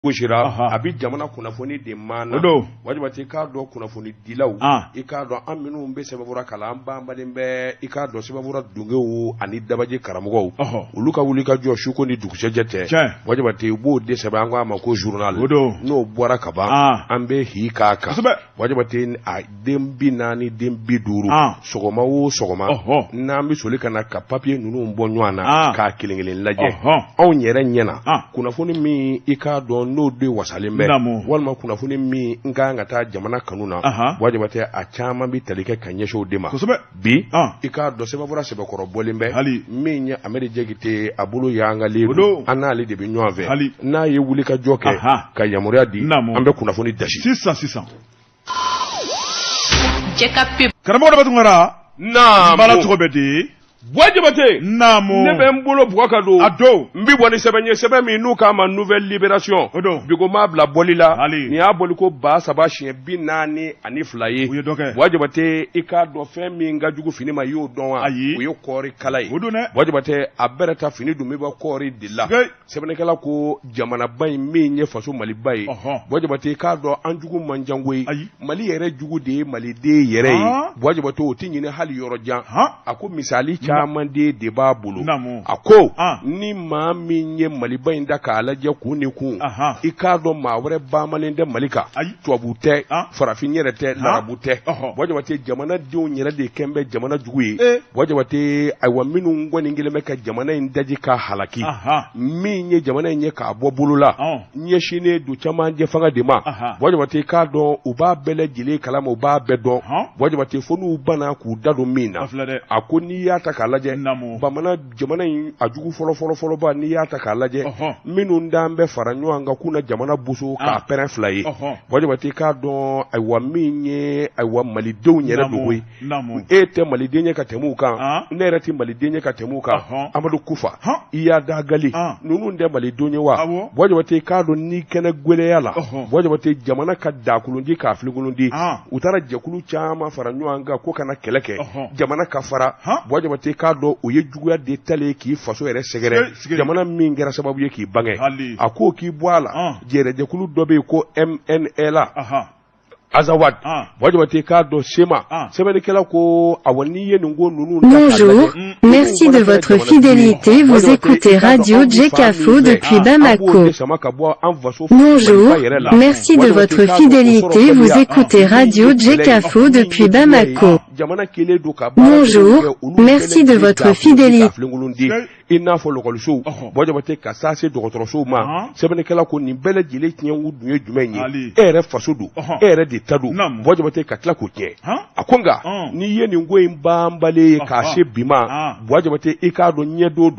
Gojira abi jamana kunnafoni de mana wajibati k'a dɔn kunnafoni dilaw i k'a dɔn an minnu bɛ sɛbɛnfura kalan an banbalen bɛ i k'a dɔn sɛbɛnfura dungew ani dabaji karamɔgɔw olu ka wuli ka jɔ suko ni dugusɛjɛ tɛ wajibati u b'o de sɛbɛn an k'a ma ko journal n'o bɔra ka ban an bɛ hi k'a kan wajibati a den 40 den 50 sɔgɔma o sɔgɔma n'an bɛ soli ka na ka papier ninnu bɔ ɲɔgɔn na k'a kelen kelen lajɛ anw yɛrɛ ɲɛna kunnafoni min i k'a dɔn n'o de wasalen bɛ walima kunnafoni min n kan ka taa jamana kanu na wajibati a caman bi tali kɛ ka ɲɛsin o de ma bi i k'a dɔn sɛbɛnfura sɛbɛkɔrɔ bɔlen bɛ min ye Amedi Jekite a bolo y'angalen an n'ale de bɛ ɲɔgɔn fɛ n'a ye wuli ka jɔ kɛ ka yamaruya di an bɛ kunnafoni dasi sisan karamɔgɔ dɔ bɛ tungara baara cogo bɛ di wajibate ne bɛ n bolo bugɔ ka don a don n bi bɔ ni sɛbɛn ye sɛbɛn min n'u k'a ma nouvelle libération bigo m'a bila bɔli la nin y'a bɔli ko 342 ye wajibate i k'a dɔn fɛn min ka jugu fini ma i y'o dɔn wa o ye kɔɔri kala ye wajibate a bɛrɛ ta fini dun bɛ bɔ kɔɔri de la sɛbɛnnikɛla ko jamanaba in min ye faso Maliba ye wajibate i k'a dɔn an jugu man jan koyi Mali yɛrɛ jugu de ye maliden yɛrɛ ye wajibate o tɛ ɲini hali yɔrɔ jan a ko misali caman de b'a bolo a ko ni maa min ye Maliba in da k'a lajɛ kun ni kun i k'a dɔn maa wɛrɛ baamalen tɛ Mali kan tubabu tɛ farafin yɛrɛ tɛ larabu tɛ wajibate jamanadenw yɛrɛ de kɛn bɛ jamana jugu ye wajibate ayiwa minnu kɔni kelen bɛ ka jamana in daji ka halaki min ye jamana in ye k'a bɔ bolo la ɲɛsinnen du caman jɛ fanga de ma wajibate k'a dɔn u b'a bɛɛ lajɛlen kalama u b'a bɛɛ dɔn wajibate fo n'u banna k'u da don min na a ko n'i y'a ta k'a lajɛ bamanan jamana in a jugu fɔlɔ ba n'i y'a ta k'a lajɛ minnu d'an bɛ fara ɲɔgɔn kan k'u na jamana buso k'a pɛrɛn 2 ye wajibate k'a dɔn ayiwa min ye ayiwa malidenw yɛrɛ dogo ye e tɛ maliden ye ka tɛmɛ u kan ne yɛrɛ tɛ maliden ye ka tɛmɛ u kan Amadu Kufa i y'a da gali ninnu tɛ malidenw ye wa wajibate k'a dɔn ni kɛnɛ gwɛlɛya la wajibate jamana ka dakulundi k'a filikulundi u taara jɛkulu caman fara ɲɔgɔn kan ko kana kɛlɛ kɛ jamana ka fara wajibate k'a dɔn o ye juguya de tale k'i faso yɛrɛ sɛgɛrɛ jamana min kɛra sababu ye k'i bange a ko k'i bɔ a la jɛrɛjɛkulu dɔ bɛ yen ko MNL Azawad wajibate k'a dɔn Sema sɛbɛnnikɛla ko awa n'i ye nin ko ninnu Bonjour, merci de votre fidélité, vous écoutez Radio Jekafo depuis Bamako. Bonjour, merci de votre fidélité, vous écoutez Radio Jekafo depuis Bamako. Bonjour, merci de votre fidélité. I n'a fɔ lɔkɔlisow wajibate ka saa se dɔgɔtɔrɔsow ma sɛbɛnnikɛla ko nin bɛɛ lajɛlen tiɲɛ dun ye jumɛn ye e yɛrɛ faso don e yɛrɛ de ta don wajibate ka tila k'o tiɲɛ a ko nka n'i ye nin ko in banbalen ye k'a se bi ma wajibate i k'a dɔn ɲɛ don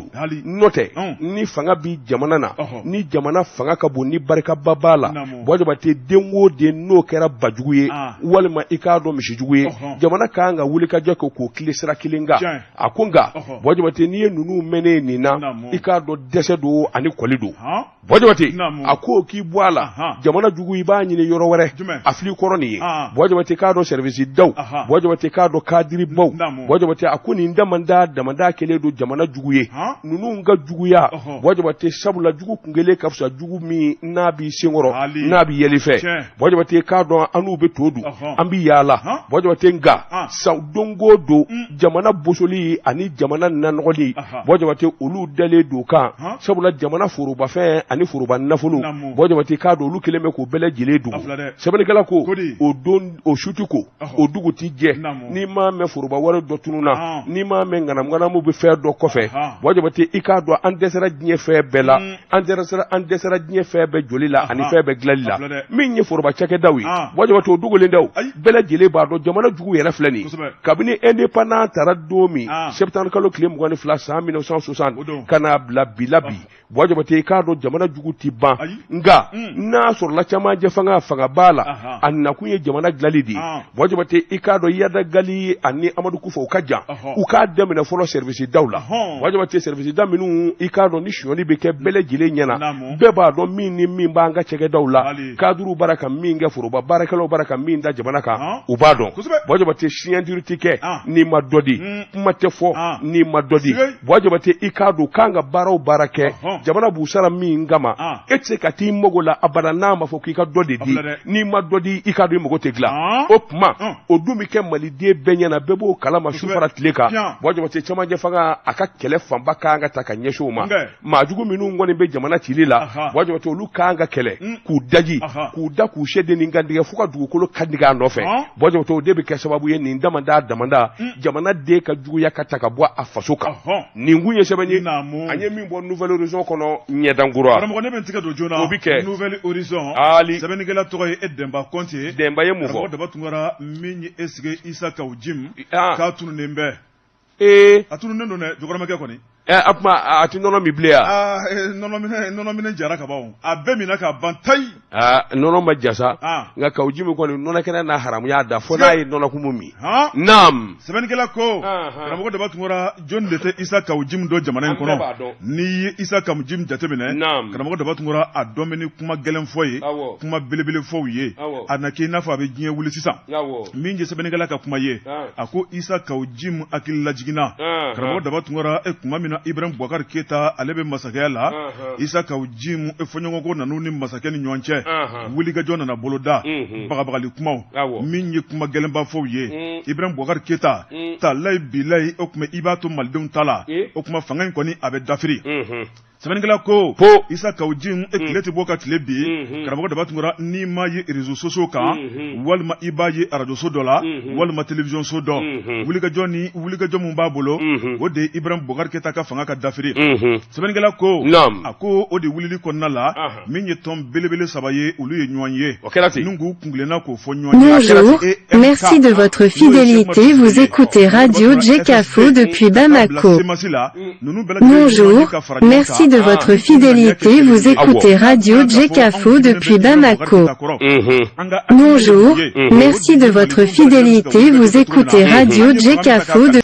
n'o tɛ ni fanga bi jamana na ni jamana fanga ka bon ni barikaba b'a la wajibate den o den n'o kɛra bajugu ye walima i k'a dɔn misijugu ye jamana kan ka wuli ka jɔ k'o tile sira kelen kan a ko nka wajibate n'i ye ninnu mɛnɛ nin na i k'a dɔn dɛsɛ don ani kɔli don wajibate a ko k'i bɔ a la jamana jugu i b'a ɲini yɔrɔ wɛrɛ a fili kɔrɔ nin ye wajibate k'a dɔn service daw wajibate k'a dɔn kadiri baw wajibate a ko nin damanda kelen don jamana jugu ye ninnu ka juguya wajibate sabula jugu kun kelen ka fisa jugu min n'a b'i senkɔrɔ n'a b'i yɛlɛ fɛ wajibate k'a dɔn an n'u bɛ to dun an bɛ yaala wajibate nka don o don jamana bosoli ani jamana nanɔgɔli wajibate olu dalen don kan sabula jamana forobafɛn ani foroba nafolo wajibate k'a dɔn olu kelen bɛ k'o bɛɛ lajɛlen dugu sɛbɛnnikɛla ko o don o sutu ko o dugu ti jɛ n'i m'a mɛn foroba wɛrɛ dɔ tununa n'i m'a mɛn ŋanamu bɛ fɛn dɔ kɔfɛ wajibate i k'a dɔn an dɛsɛra diɲɛ fɛn bɛɛ la an dɛsɛra diɲɛ fɛn bɛɛ joli la ani fɛn bɛɛ dilali la min ye foroba cakɛdaw ye wajibate o dogolen daw bɛɛ lajɛlen b'a dɔn jamana jugu yɛrɛ filɛ nin kabini indépendant taara don min septembre kalo tile 22 san 1960 kana bila bi la bi wajibate i k'a dɔn jamana jugu ti ban nka n'a sɔrɔla camancɛ fanga b'a la a nakun ye jamana dilali de ye wajibate i k'a dɔn Yada Gali ani Amadu Kufa u ka jan u k'a daminɛ fɔlɔ service daw la wajibate service da minnu i k'a dɔn ni sonyali bɛ kɛ bɛɛ lajɛlen ɲɛna bɛɛ b'a dɔn min ni min b'an ka cɛkɛdaw la kaduru bara ka min kɛ foroba baarakɛlaw bara ka min da jamana kan u b'a dɔn wajibate siɲɛdiri ti kɛ n'i ma dɔ di kuma tɛ fɔ n'i ma dɔ di wajibate i k'a dɔn k'an ka baaraw baara kɛ jamana b'u sara min kama e tse ka ti mogo la abada na ma fo ki ka do de di ni ma do di i ka do mogo te gla o kuma o dumi ke malide benya na bebo kala ma shufara tleka bojo te chama je fanga aka kele famba kanga ta ka nyesho ma jugu minu ngoni be jamana tilila bojo te olu kanga kele ku daji ku da ku shede ni ngandi fuka dugukolo kandiga no fe bojo te de be ke sababu ye ni damanda jamana de ka jugu yakata ka bo afasoka ni ngunye sebanye anye mi bo nouvelle horizon kono nyedangura ara mo ne ben tika do jona nouvelle horizon sebenge la toy edemba konti demba ye muvo da batungara minyi esige isaka ujim ka tunu nembe atunu nendo ne jogora make koni apma ati nono mi blea nono mine jara ka bawo abe mi na ka bantai nono ma jasa nga ka ujimi ko nono kana na haram ya da fo nay nono kumumi nam seben kala ko ramo da batungora jonde te isa ka ujim do jamana ko no ni isa ka ujim jate bene ramo da batungora adomeni kuma gelen foye kuma belebele foye anake na fa be gien wuli sisa minje seben kala ka kuma ye ako isa ka ujim akilla jigina ramo da batungora e kuma Ibrahim Boubacar Keita alebe masakaya la isa ka ujimu efonyo ko nanu ni masakani nyonche wuli ga jona na boloda bagabagali kuma minyi kuma gelemba fowye Ibrahim Boubacar Keita ta lay bilay okme ibato maldum tala okuma fangan ko ni abe dafiri Sebeningala ko isa ka ujim ekileti boka kilebi karabo da batungura ni ma ye réseaux sociaux kan walma ibaye radio sodola walma télévision sodo wuli ga jomu babolo ode Ibrahim Boubacar Keita ka fanga ka dafiri Sebeningala ko ako ode wulili konna la minye tom belebele sabaye ulu ye nyoanye nungu kungulena ko fo nyoanye. Bonjour, merci de votre fidélité, vous écoutez Radio Jekafo depuis Bamako. Bonjour, merci de votre fidélité, vous écoutez Radio Jekafo depuis Bamako. Bonjour, merci de votre fidélité, vous écoutez Radio Jekafo depuis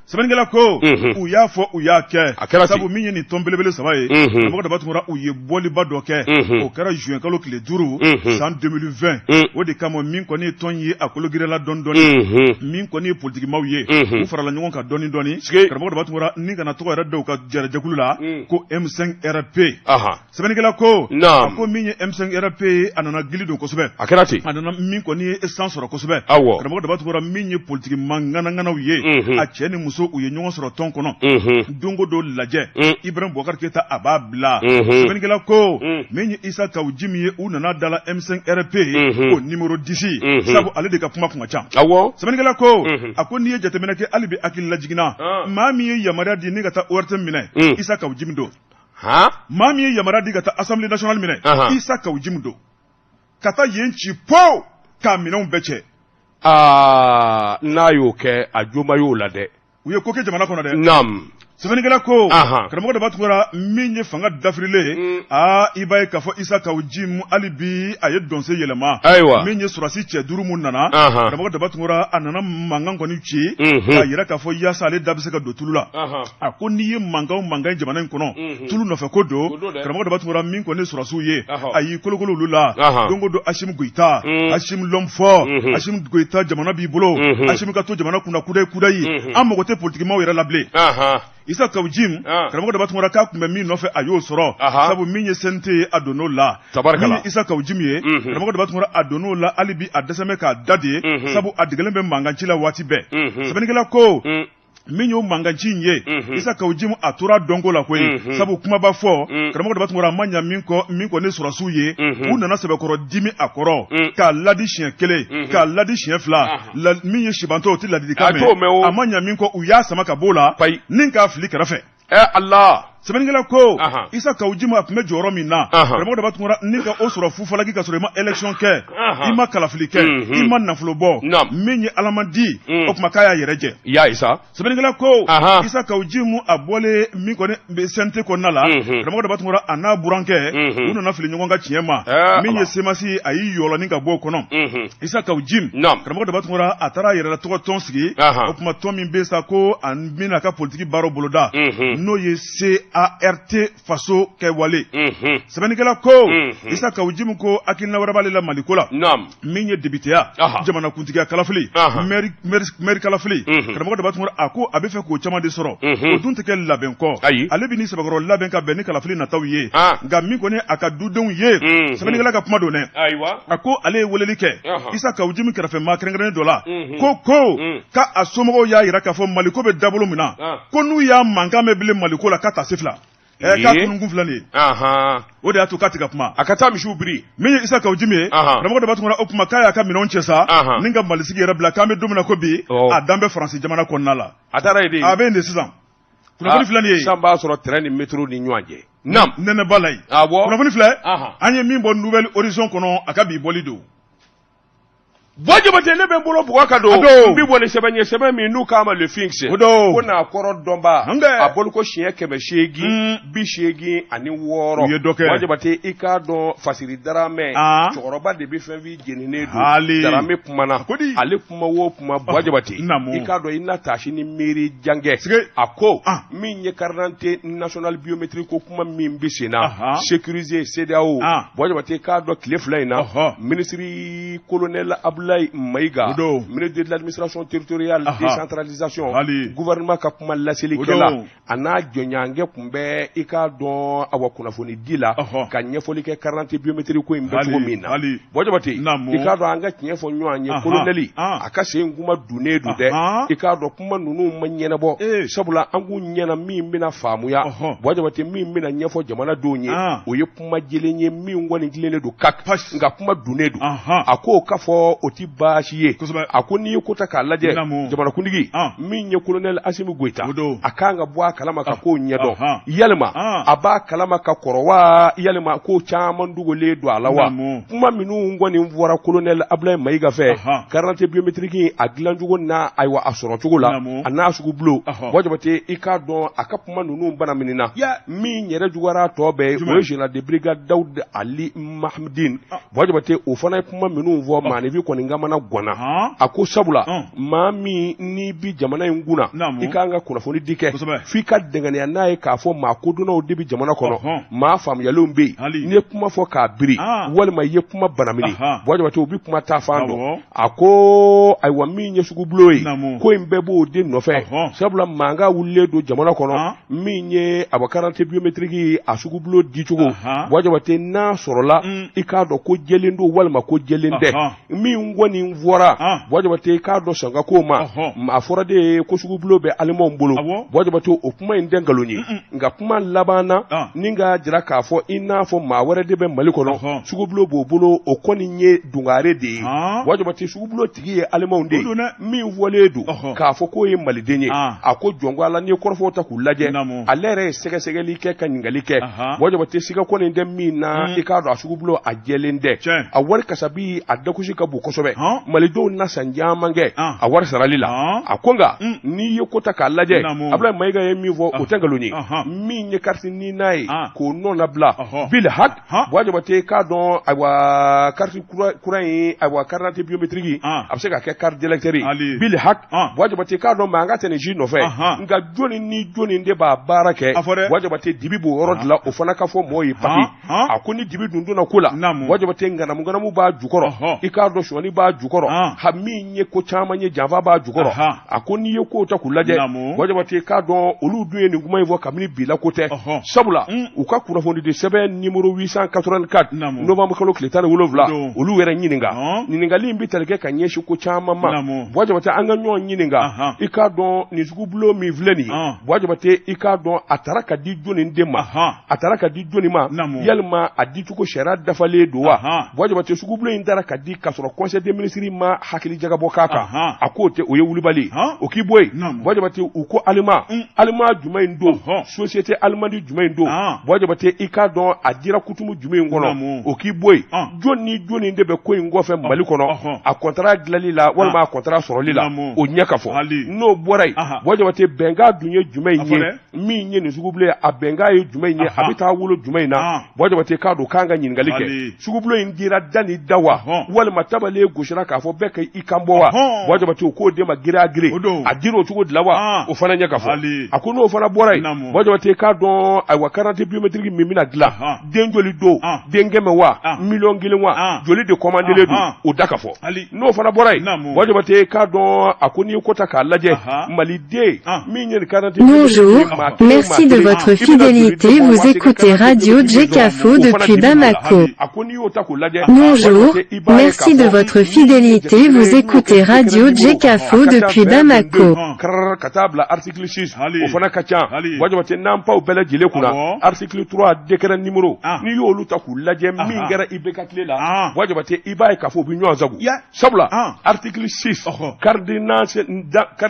Sebeningala ko uya fo uya ke sabu minye ni tombelebele sabaye amako da batungura uye boli badoke o kara juin kalo kile duru san 2020 o de kamo min ko ni tonye akolo girela dondoni min ko ni politique mawye u farala nyonga ka doni amako da batungura ni kana to era do ka jarajakulula ko M5 RP sebeningala ko ko minye M5 RP anana gilido ko sobe anana min ko ni essence ro ko sobe amako da batungura minye politique mangana ngana uye a cheni so uye nyongo soro ton kono dongo do laje Ibrahim Boubacar Keita ababla sebeningala ko menye isa ka ujimiye unana dala M5 RP o numéro 10 sabu ale de ka kuma kuma cha sebeningala ko akoni ye jatemena ke alibi akil lajigina mami ye yamara di ni gata ortem mine isa ka ujimido mami ye yamara di gata Assemblée nationale mine isa ka ujimido kata yenchi po ka minon beche nayo ke ajuma yo la de uye koke jamana kono de sebeningala ko karamo da batugora minye fanga dafrile ibaye kafo isa ka ujim alibi aye donse yelema minye surasi che duru munana karamo da batugora anana mangan ko ni chi ka yira kafo yasa ale dabise ka dotulula akoni ye mangan jamana kono tulu no fe kodo karamo da batugora min ko ne surasu ye ayi kolokolo lula dongo do Ashim Goita Ashim Lomfo Ashim Goita jamana bi bolo Ashim ka to jamana kuna kudai amogote politique ma wera lable isa ka ujim karamo da batungora ka kumbe mi no fe ayo soro sabu minye sente adono la minye isa ka ujim ye karamo da batungora adono la alibi adeseme ka dade sabu adigelembe manganchila wati be sebenigela ko minyo manganjinye isa ka ujimu atura dongo la kwe sabu kuma ba fo karamo da batungora manya minko ne surasu ye unana sebe koro dimi akoro ka ladi chien kele ka ladi chien fla la minye shibanto ti ladi kame amanya minko uya sama ka bola ninka afli karafe Allah sebeningala ko isa ka ujimu apme joro minna karamo da batungora ninka osura fufala ki ka sore ma election ke ima kalaflike ima naflobo minye alamandi okuma kaya yereje ya isa sebeningala ko isa ka ujimu abole minko ne be sente ko nala karamo da batungora ana buranke uno na fili nyonga chiema minye semasi ayi yolo ninka bo kono isa ka ujim karamo da batungora atara yerela to tonsigi okuma to min be sa ko an mina ka politique baro boloda no ye se ART faso kɛwale sɛbɛnnikɛla ko Isa Kawujimu ko hakilina wɛrɛ b'ale la Maliko la min ye dibiteya jamanakuntigiya kalafili maire kalafili karamɔgɔ Dabatungura a ko a bɛ fɛ k'o caman de sɔrɔ o dun tɛ kɛ labɛn kɔ ale bɛ ni sabakɔrɔ labɛn ka bɛn ni kalafili nataw ye nka min kɔni a ka dudenw ye sɛbɛnnikɛla ka kuma don dɛ a ko ale ye weleli kɛ Isa Kawujimu kɛrɛfɛ maa kɛrɛnkɛrɛnnen dɔ la ko ka a somɔgɔw y'a yira k'a fɔ Maliko bɛ dabolo min na ko n'u y'a mankan mɛn bilen Maliko la k'a ta se fila k'a tununkun filɛ nin ye o de y'a to k'a tɛ ka kuma a ka taa misiw biri min ye Isa Kawujimu ye karamɔgɔ Dabatungura o kuma k'a y'a ka minɛnw cɛ sa ni ka Malisigi yɛrɛ bila k'an bɛ don min na ko bi a dan bɛ Faransi jamana kɔnɔna la a taara yen de a bɛ yen de sisan kunnafoni filɛ nin ye sisan b'a sɔrɔ terrain ni métro ni ɲɔgɔn cɛ nɛnɛ b'a la yen kunnafoni filɛ an ye min bɔ Nouvelle Horizon kɔnɔ a ka bi bɔli don Bɔjabate ne bɛ n bolo bugɔ ka don n bi bɔ ni sɛbɛn ye sɛbɛn min n'u k'a ma le fixe ko n'a kɔrɔ dɔnba a bolo ko siɲɛ 800 80 ani 6 Bɔjabate i k'a dɔn fasiri daramɛ cɛkɔrɔba de bɛ fɛn f'i jeninen don daramɛ kumana ale kuma o kuma Bɔjabate i k'a dɔn i na taasi ni miiri jangɛ a ko min ye carte d'identité nationale biométrique ko kuma min bɛ sen na sécuriser CEDEAO Bɔjabate i k'a dɔn tile 2 in na ministre colonel Abdoulaye Maïga, ministre de l'administration territoriale, décentralisation, gouvernement ka kuma laselilikɛla a n'a jɔnɲangɛ kun bɛ i k'a dɔn awa kunnafoni di la ka ɲɛfɔli kɛ carte d'identité biométrique ko in bɛ cogo min na Bɔjabate i k'a dɔn an ka tiɲɛ fɔ ɲɔgɔn ye colonel a ka sen kuma dunnen don dɛ i k'a dɔn kuma ninnu ma ɲɛnabɔ sabula an k'u ɲɛna min bɛna faamuya Bɔjabate min bɛna ɲɛfɔ jamana denw ye o ye kuma jɛlen ye min kɔni tilenen don kak nka kuma dunnen don a ko k'a fɔ o ti baasi ye a ko n'i ye ko ta k'a lajɛ jamanakuntigi min ye colonel Assimi Goïta a kan ka bɔ a kalama ka kow ɲɛdɔn yalima a b'a kalama ka kɔrɔ wa yalima ko caman dogolen don a la wa kuma minnu kɔni fɔra colonel Abdoulaye Maïga fɛ carte d'identité biométrique a dilancogo n'a ayiwa a sɔrɔ cogo la a n'a sugu bulo Bɔjabate i k'a dɔn a ka kuma ninnu bana minina min yɛrɛ juguyara tɔ bɛɛ o ye général de brigade Daoud Ali Mahamudine Bɔjabate o fana ye kuma minnu fɔ maanifi kɔni kamana gwana a ko sabula maa min n'i bi jamana in kunna i k'an ka kunnafoni di kɛ f'i ka dɛngɛniya n'a ye k'a fɔ maa kodɔnnaw de bi jamana kɔnɔ maa faamuyalenw bɛ yen n'i ye kuma fɔ k'a biri walima i ye kuma banamini Bɔjabate u bi kuma taa fan dɔn a ko ayiwa min ye sugu bulo ye ko in bɛɛ b'o de nɔfɛ sabula mankan wulilen don jamana kɔnɔ min ye a carte d'identité biométrique a sugu bulo di cogo Bɔjabate n'a sɔrɔla i k'a dɔn ko jɛlen don walima ko jɛlen tɛ min kɔni fɔra Bɔjabate k'a dɔn sanga ko ma a fɔra de ko sugu bulo bɛ alimanw bolo Bɔjabate o kuma in tɛ nkalon ye nka kuma laban na ni ka jira k'a fɔ i n'a fɔ maa wɛrɛ de bɛ Mali kɔnɔ sugu bulo b'o bolo o kɔni ye dungare de ye Bɔjabate sugu bulo tigi ye alimanw de ye min fɔlen don k'a fɔ k'o ye maliden ye a ko jɔn ala n'i ye kɔrɔfɔw ta k'u lajɛ ale yɛrɛ ye sɛgɛsɛgɛli kɛ ka ɲininkali kɛ Bɔjabate siga kɔni tɛ min na i k'a dɔn a sugu bulo a jɛlen tɛ a wari kasabi a dakusi ka bon kosɛbɛ malidenw na san caman kɛ a wari sarali la a ko nka n'i ye ko ta k'a lajɛ Abdoulaye Maïga ye min fɔ o tɛ nkalon ye min ye carte ni n'a ye k'o nɔ labila bil hak Bɔjabate k'a dɔn ayiwa carte kura in ayiwa carte d'identité biométrique a bɛ se ka kɛ carte d'électeur ye bil hak Bɔjabate k'a dɔn mankan tɛ nin si nɔfɛ nka jɔnni ni jɔnni de b'a baara kɛ Bɔjabate dibi b'o yɔrɔ dilan o fana ka fɔ mɔgɔw ye paki a ko ni dibi dun donna ko la Bɔjabate nganamu b'a jukɔrɔ i k'a dɔn sɔni b'a jukɔrɔ min ye ko caman ye janfa b'a jukɔrɔ a ko n'i ye ko ta k'u lajɛ Bɔjabate k'a dɔn olu dun ye nin kuma in fɔ kabini bi la ko tɛ sabula u ka kunnafoni di sɛbɛn numéro 884 novembre kalo tile 17 olu yɛrɛ ɲininka ɲininkali in bɛ tali kɛ ka ɲɛsin ko caman ma Bɔjabate an ka ɲɔgɔn ɲininka i k'a dɔn nin sugu bulo min filɛ nin ye Bɔjabate i k'a dɔn a taara ka di jɔnni de ma a taara ka di jɔnni ma yalima a di cogo sariya dafalen don wa Bɔjabate sugu bulo in taara ka di ka sɔrɔ conseil des ministres ma hakili jagabɔ k'a kan a k'o tɛ o ye wulibali o k'i bɔ yen Bɔjabate u ko alima jumɛn in don société allemande jumɛn in don Bɔjabate i k'a dɔn a dira kutumu jumɛn in kɔnɔ o k'i bɔ yen jɔn ni jɔnni de bɛ ko in kɔfɛ Mali kɔnɔ a contrat dilanli la walima a contrat sɔrɔli la o ɲɛ ka fɔ n'o bɔra yen Bɔjabate bɛnkan dun ye jumɛn ye min ye nin sugu bulo ye a bɛnkan ye jumɛn ye a bɛ taa wolo jumɛn in na Bɔjabate k'a dɔn k'an ka ɲininkali kɛ sugu bulo in dira da ni da wa walima tabale gosira k'a fɔ bɛɛ ka i kan bɔ wa Bɔjabate o k'o den ma gere a gere a dira o cogo de la wa o fana ɲɛ ka fɔ a ko n'o fana bɔra yen Bɔjabate k'a dɔn ayiwa carte biométrique min bɛna dilan den joli don den kɛmɛ wa miliyɔn 1 wa joli de commandelen don o da ka fɔ n'o fana bɔra yen Bɔjabate k'a dɔn a ko n'i ko ta k'a lajɛ Maliden min ye carte Bonjour, merci de votre fidélité, vous écoutez Radio Jekafo depuis Bamako. Bonjour, merci de votre fidélité, vous écoutez Radio Jekafo depuis Bamako. Article 3 décret numéro ni y'olu ta k'u lajɛ min kɛra IBK tile la Bɔjabate i b'a ye k'a fɔ u bɛ ɲɔgɔn sago sabula article 6 carte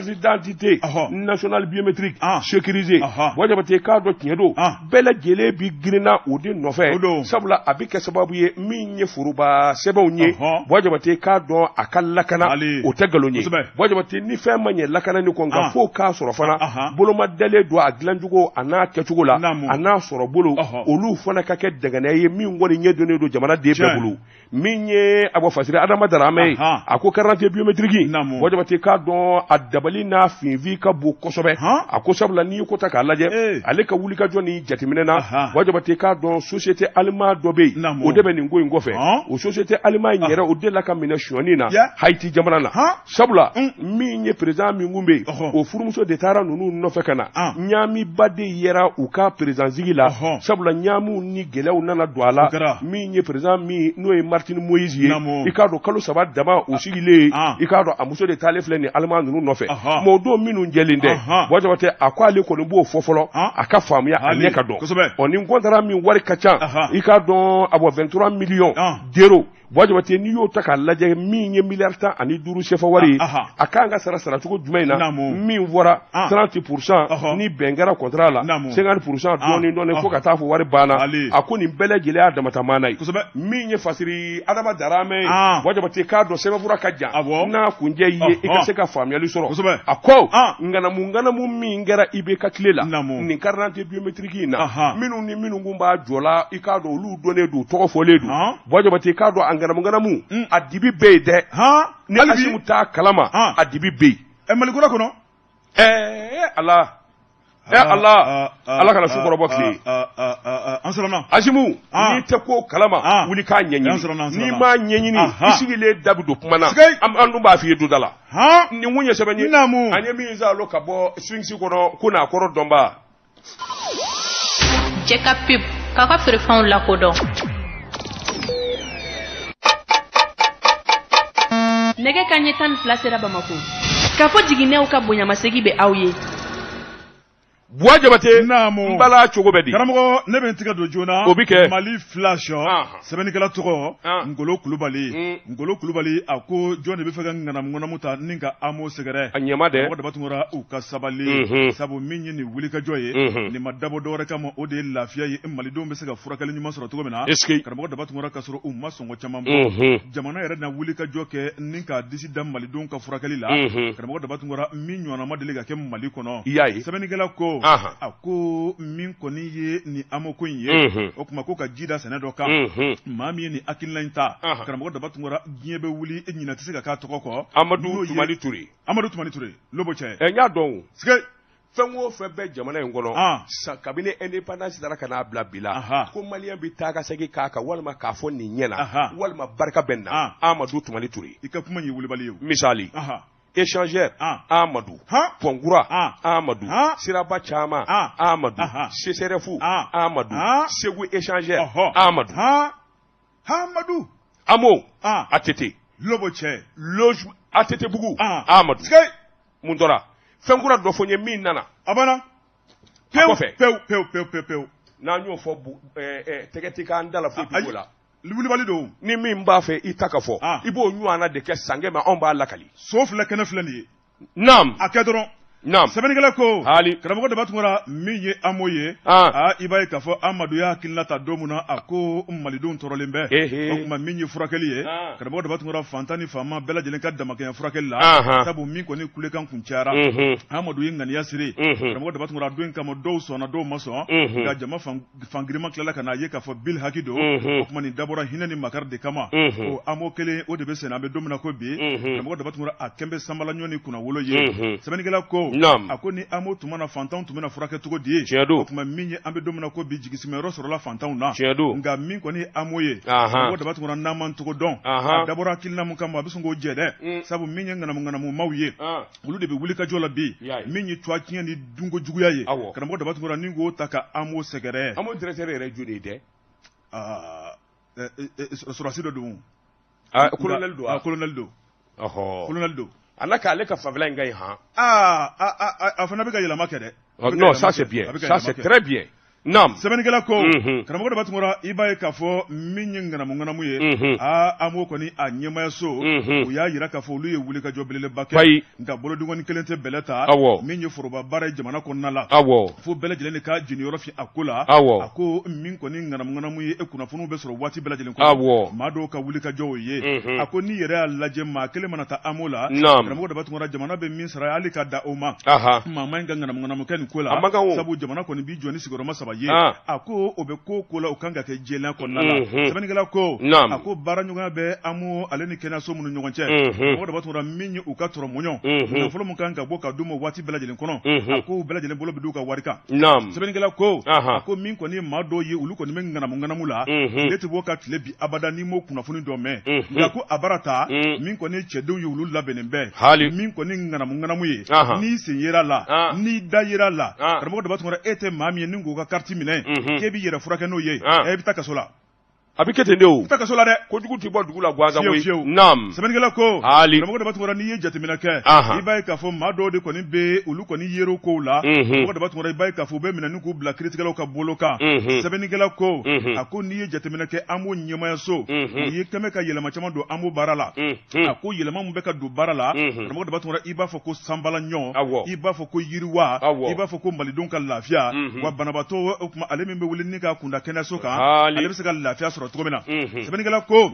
d'identité nationale biométrique sécurisé Bɔjabate k'a dɔn tiɲɛ don bɛɛ lajɛlen bi girinna o de nɔfɛ sabula a bɛ kɛ sababu ye min ye foroba sɛbɛnw ye Bɔjabate k'a dɔn a ka lakana o tɛ nkalon ye Bɔjabate ni fɛn ma ɲɛ lakana ni kɔ nka fo k'a sɔrɔ fana boloma dalen don a dilancogo a n'a kɛcogo la a n'a sɔrɔ bolo olu fana ka kɛ dɛngɛnɛ ye min kɔni ɲɛ donnen don jamana den bɛɛ bolo min ye Abou Fasiri Adama Darame a ko carte biométrique Bɔjabate k'a dɔn a dabali n'a finfin ka bon kosɛbɛ a ko sabula n'i ko ta k'a lajɛ ale ka wulikajɔ ni jateminɛ na Bɔjabate k'a dɔn société allemand dɔ bɛ yen o de bɛ nin ko in kɔfɛ o société allemand in yɛrɛ o de la ka minɛ sonyani na Haïti jamana na sabula min ye président min kun bɛ yen o furumuso de taara ninnu nɔfɛ ka na ɲaamiba de yɛra u ka président sigi la sabula ɲaamu ni gɛlɛyaw nana don a la min ye président min n'o ye Martin Moïse ye i k'a dɔn kalo 3 dama o sigilen i k'a dɔn a muso de taalen filɛ nin allemand ninnu nɔfɛ mais o don minnu jɛlen dɛ Bɔjabate a ko ale kɔni b'o fɔ fɔlɔ a ka faamuya a ɲɛ ka dɔn ɔ nin kɔntara min wari ka ca i k'a dɔn a bɔ 23 millions d'euros Bɔjabate n'i y'o ta k'a lajɛ min ye miliyari 15 CFA wari ye a kan ka sara cogo jumɛn na min fɔra 30% ni bɛn kɛra contrat la 50% dɔɔnin fo ka taa fɔ wari banna a ko nin bɛɛ lajɛlen y'a damata maana ye min ye Fasiri Adama Darame Bɔjabate k'a dɔn sɛbɛnfura ka jan n'a kunjɛ ye i ka se ka faamuyali sɔrɔ a ko nganamu min kɛra IBK tile la nin carte biométrique in na minnu kun b'a jɔ la i k'a dɔn olu donnen don tɔgɔ fɔlen don Bɔjabate k'a dɔn nganamu a dibi bɛ yen dɛ ni Asimu t'a kalama a dibi bɛ yen Malikura kɔnɔ Ala kana su kɔrɔbɔ tile an sɔrɔna Asimu n'i tɛ ko kalama wuli k'a ɲɛɲini n'i m'a ɲɛɲini i sigilen da bɛ don kuma na an dun b'a f'i ye don da la nin kun ye sɛbɛn ye an ye min zalo ka bɔ swingsi kɔnɔ ko n'a kɔrɔ dɔnba Jekapib k'a ka feerefɛnw lakodɔn nɛgɛ kanɲɛ 12 sera Bamako k'a fɔ jiginɛw ka bonyamasegi bɛ aw ye Bɔjabate mbala cogo bɛ di karamɔgɔ ne bɛ n tigɛ don joona o bi kɛ Mali flash sɛbɛnnikɛla tɔgɔ Ngolo Kulubali a ko jɔn de bɛ fɛ ka nganamu ta ni ka amo sɛgɛrɛ a ɲɛma dɛ mɔgɔ daba tungora u ka sabali sabu min ye nin wulikajɔ ye nin ma dabɔ dɔwɛrɛ kama o de ye lafiya ye malidenw bɛ se ka furakɛli ɲuman sɔrɔ cogo min na karamɔgɔ daba tungora ka sɔrɔ u ma sɔngɔ caman bɔ jamana yɛrɛ na wulikajɔ kɛ ni ka disi da malidenw ka furakɛli la karamɔgɔ daba tungora min ɲɔgɔnna ma deli ka kɛ Mali kɔnɔ sɛbɛnnikɛla ko a ko min kɔni ye nin amoko in ye o kuma ko ka jida sɛnɛ dɔ kan maa min ye nin hakilina in ta karamɔgɔ daba tungora diɲɛ bɛ wuli ɲinɛ tɛ se ka k'a tɔgɔ kɔ Amadou Toumani Touré lobo cɛ n y'a dɔn fɛn o fɛn bɛ jamana in kɔnɔ kabini indépendance dara ka n'a bila bi la ko maliyɛn bɛ taa ka segin k'a kan walima k'a fɔ nin ɲɛna walima barika bɛ na Amadou Toumani Touré i ka kuma ye wulibali ye misali échangeur Amadou Pongura Amadou Siraba Chama Amadou Seserefu Amadou Segu échangeur Amadou Amo ATT Lobo cɛ loge ATT Bugu Amadou Mundora Fengura dɔ fɔ n ye min nana a banna pewu n'an y'o fɔ tɛgɛ tɛ k'an da la foyi t'o la wulibali don ni min b'a fɛ i ta ka fɔ i b'o ɲɔgɔnna de kɛ san kɛmɛ anw b'a lakali so filɛ kɛnɛ filɛ nin ye naam a kɛ dɔrɔn sɛbɛnnikɛla ko karamɔgɔ daba tungara min ye amo ye i b'a ye k'a fɔ amadu y'a hakilina ta don min na a ko malidenw tɔɔrɔlen bɛ o tuma min ye furakɛli ye karamɔgɔ daba tungara fantan ni faama bɛɛ lajɛlen ka damakɛɲɛ furakɛli la sabu min kɔni kulekan kun cayara amadu ye ŋaniya siri karamɔgɔ daba tungara don kama dɔw sɔnna dɔw ma sɔn nka jama fangirima tilala ka n'a ye k'a fɔ bil haki don o tuma nin dabɔra hinɛ ni makari de kama o amo kelen o de bɛ senna an bɛ don min na ko bi karamɔgɔ daba tungara a kɛn bɛ sanbala ɲɔ ni kunnawolo ye sɛbɛnnikɛla ko a ko ni amo tuma na fantanw tun bɛna furakɛ cogo di ye o tuma min ye an bɛ don min na ko bi jigisimɛyɔrɔ sɔrɔla fantanw na nka min kɔni ye amo ye karamɔgɔ daba tungara n'an man cogo dɔn a dabɔra hakilina mun kama a bɛ sɔn k'o jɛ dɛ sabu min ye ŋanamu maaw ye olu de bɛ wuli ka jɔ la bi min ye cuwa tiɲɛ ni dunko juguya ye karamɔgɔ daba tungara ni k'o ta ka amo sɛgɛrɛ amo directeur yɛrɛ joli tɛ sɔrɔsi dɔ don colonel don colonel don colonel don ala k'ale ka fanfɛla in ka ɲi han a fana bɛ ka yɛlɛma kɛ dɛ non ça c'est bien ça c'est très bien Naam. Sɛbɛnnikɛla ko karamɔgɔ daba tungara i b'a ye k'a fɔ min ye ŋanamu ye amo kɔni a ɲɛmaya so o y'a yira k'a fɔ olu ye wuli ka jɔ belebeleba kɛ nka bolodingɔni kelen tɛ bɛlɛ ta min ye foroba baara ye jamana kɔnɔna la fo bɛɛ lajɛlen de ka jiniyɔrɔ fi a ko la a ko min kɔni ŋanamu ye kunnafoniw bɛ sɔrɔ waati bɛɛ lajɛlen kɔnɔ maa dɔw ka wuli ka jɔ o ye a ko ni yɛrɛ y'a lajɛ maa kelen mana taa amo la karamɔgɔ daba tungara jamana bɛ min sara hali ka da o ma maa man ka ŋanamu kɛ nin ko la sabu jamana kɔni b'i jɔ ni sigiyɔrɔma 3 ye a ko o bɛ ko la o kan ka kɛ jɛlenya kɔnɔna la sɛbɛnnikɛla ko a ko baara ɲɔgɔnya bɛ amo ale ni kɛnɛyaso minnu ɲɔgɔn cɛ mɔgɔ daba tungara min ye u ka tɔrɔ mɔɲɔ nafolo min kan ka bɔ ka d'u ma waati bɛɛ lajɛlen kɔnɔ a ko u bɛɛ lajɛlen bolo bɛ d'u ka wari kan sɛbɛnnikɛla ko a ko min kɔni ye maa dɔw ye olu kɔni bɛ ŋanamu la tile tɛ bɔ ka tile bi abada n'i m'o kunnafoni dɔ mɛn nka ko a baara ta min kɔni cɛdenw ye olu labɛnnen bɛɛ min kɔni ŋanamu ye n'i sen yera la n'i da yera la karamɔgɔ daba tungara e tɛ maa min ye ni k'o ka carte minɛ k'e b'i yɛrɛ furakɛ n'o ye e bɛ taa kaso la a bɛ kɛ ten de o. I bɛ taa kaso la dɛ. Kojugu tɛ bɔ dugu la gansan koyi. Fiyewu fiyewu. Naam. Sɛbɛnnikɛla ko. Hali. Karamɔgɔ Daba Tunkara n'i ye jateminɛ kɛ. I b'a ye k'a fɔ maa dɔw de kɔni bɛ olu kɔni yer'o kow la. Karamɔgɔ Daba Tunkara i b'a ye k'a fɔ u bɛ minɛ k'u bila kiiritigɛlaw ka bolo kan. Sɛbɛnnikɛla ko. A ko n'i ye jateminɛ kɛ an b'o ɲɛmayaso. U ye kɛmɛ ka yɛlɛma caman don an b'o baara la. A ko yɛlɛma mun bɛ ka don baara la. Karamɔgɔ Daba Tunkara i b'a fɔ ko sanbala ɲɔ. I b'a fɔ ko yiriwa. I b'a fɔ ko malidenw ka lafiya. Wa banabaatɔ o kuma ale min bɛ wuli ni ka kunda kɛnɛyaso kan. Ale bɛ se ka lafiya sɔrɔ cogo min na. Sɛbɛnnikɛla ko.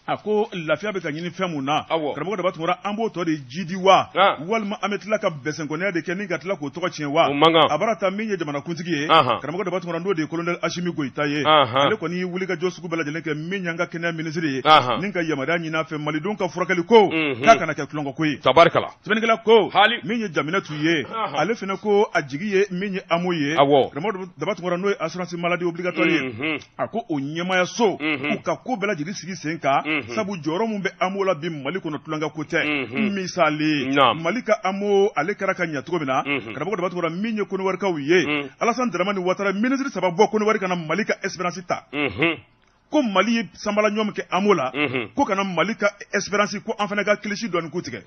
A ko lafiya bɛ ka ɲini fɛn mun na. Karamɔgɔ Daba Tunkara an b'o tɔ de jidi wa. Walima an bɛ tila ka bɛsɛnkɔniya de kɛ ni ka tila k'o tɔgɔ tiɲɛ wa. A bara ta min ye jamanakuntigi ye. Karamɔgɔ Daba Tunkara n'o de ye colonel Asimi Goyita ye. Ale kɔni wuli ka jɔ sugu bɛɛ lajɛlen kɛ min y'an ka kɛnɛya minisiri ye. Ni ka yamaruya ɲini a fɛ malidenw ka furakɛli ko. K'a kana kɛ tulonkɔ ko ye. Tabarikala. Sɛbɛnnikɛla ko. Min ye Jaminatu ye. Ale fɛnɛ ko a jigi ye min ye Amo ye. Karamɔgɔ Daba Tunkara n'o ye assurance maladie obligatoire ye. A ko o ɲɛmayaso u ka ko bɛɛ lajɛlen sigi sen kan. Sabu jɔyɔrɔ mun bɛ Amo la bi Mali kɔnɔ tulonkɛ ko tɛ. Misali. Mali ka Amo ale kɛra ka ɲɛ cogo min na. Karamɔgɔ Daba Tunkara min ye Koniwarikaw ye. Alassane Dramane Ouattara ministre saba bɔ Koniwari kana Mali ka espérance ta. Ko Mali ye sanbala ɲɔgɔn kɛ Amo la. Ko kana Mali ka espérance ko an fana ka kilisi dɔɔni ku tigɛ.